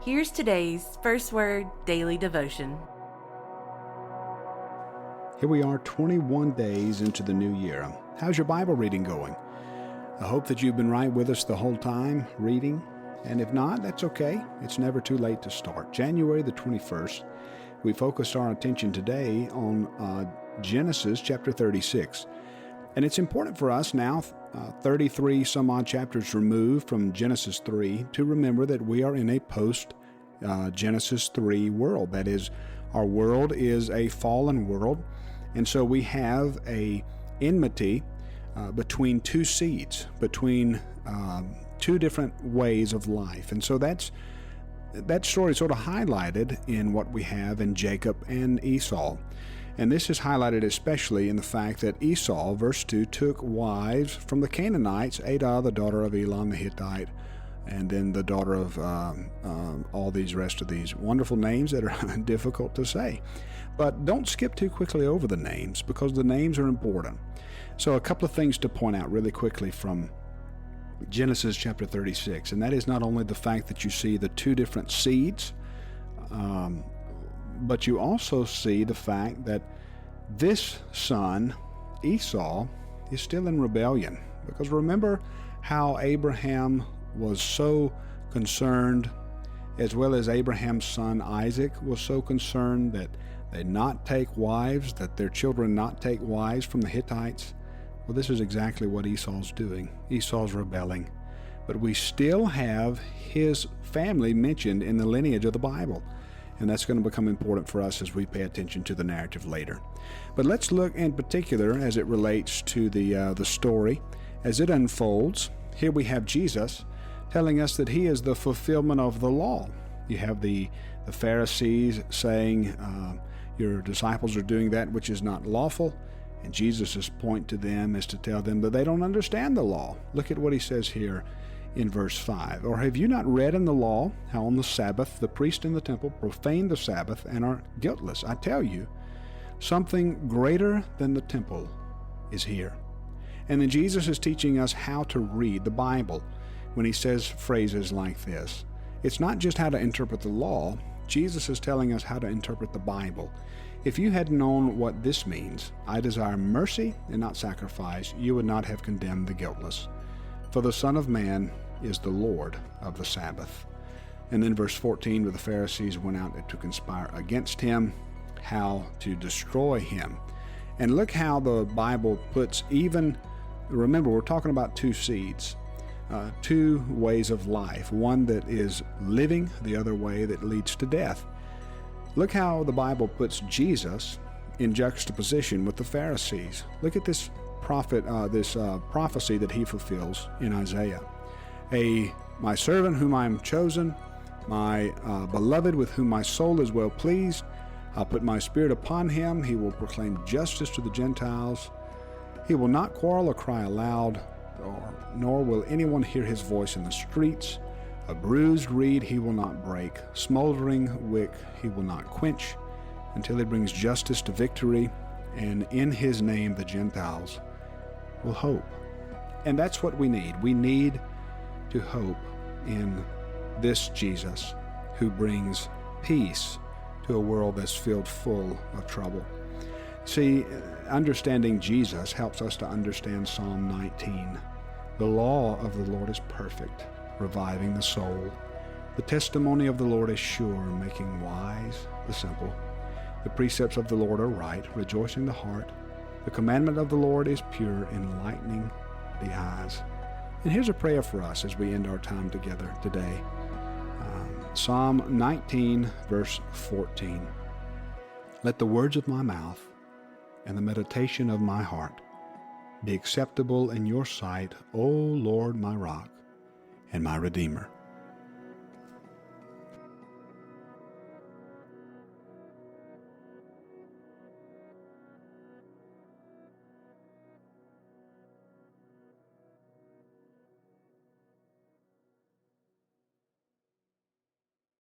Here's today's First Word Daily Devotion. Here we are 21 days into the new year. How's your Bible reading going? I hope that you've been right with us the whole time reading, and if not, that's okay. It's never too late to start. January the 21st, we focused our attention today on Genesis chapter 36. And it's important for us now, 33 some odd chapters removed from Genesis 3, to remember that we are in a post-Genesis 3 world. That is, our world is a fallen world, and so we have a enmity between two seeds, between two different ways of life. And so that story is sort of highlighted in what we have in Jacob and Esau. And this is highlighted especially in the fact that Esau, verse 2, took wives from the Canaanites, Adah, the daughter of Elon the Hittite, and then the daughter of all these rest of these wonderful names that are difficult to say. But don't skip too quickly over the names, because the names are important. So a couple of things to point out really quickly from Genesis chapter 36, and that is not only the fact that you see the two different seeds, but you also see the fact that this son, Esau, is still in rebellion. Because remember how Abraham was so concerned, as well as Abraham's son Isaac was so concerned that they not take wives, that their children not take wives from the Hittites? Well, this is exactly what Esau's doing. Esau's rebelling. But we still have his family mentioned in the lineage of the Bible. And that's going to become important for us as we pay attention to the narrative later. But let's look in particular as it relates to the story as it unfolds. Here we have Jesus telling us that he is the fulfillment of the law. You have the Pharisees saying, your disciples are doing that which is not lawful. And Jesus' point to them is to tell them that they don't understand the law. Look at what he says here in verse 5. Or have you not read in the law how on the Sabbath the priest in the temple profaned the Sabbath and are guiltless? I tell you, something greater than the temple is here. And then Jesus is teaching us how to read the Bible when he says phrases like this. It's not just how to interpret the law. Jesus is telling us how to interpret the Bible. If you had known what this means, I desire mercy and not sacrifice, you would not have condemned the guiltless. For the Son of Man is the Lord of the Sabbath. And then verse 14, where the Pharisees went out to conspire against him, how to destroy him. And look how the Bible puts remember, we're talking about two seeds, two ways of life, one that is living, the other way that leads to death. Look how the Bible puts Jesus in juxtaposition with the Pharisees. Look at this prophecy that he fulfills in Isaiah. My servant whom I am chosen, my beloved with whom my soul is well pleased. I'll put my spirit upon him. He will proclaim justice to the Gentiles. He will not quarrel or cry aloud, nor will anyone hear his voice in the streets. A bruised reed he will not break. Smoldering wick he will not quench, until he brings justice to victory, and in his name the Gentiles will hope. And that's what we need. We need to hope in this Jesus who brings peace to a world that's filled full of trouble. See, understanding Jesus helps us to understand Psalm 19. The law of the Lord is perfect, reviving the soul. The testimony of the Lord is sure, making wise the simple. The precepts of the Lord are right, rejoicing the heart. The commandment of the Lord is pure, enlightening the eyes. And here's a prayer for us as we end our time together today. Psalm 19, verse 14. Let the words of my mouth and the meditation of my heart be acceptable in your sight, O Lord, my rock and my Redeemer.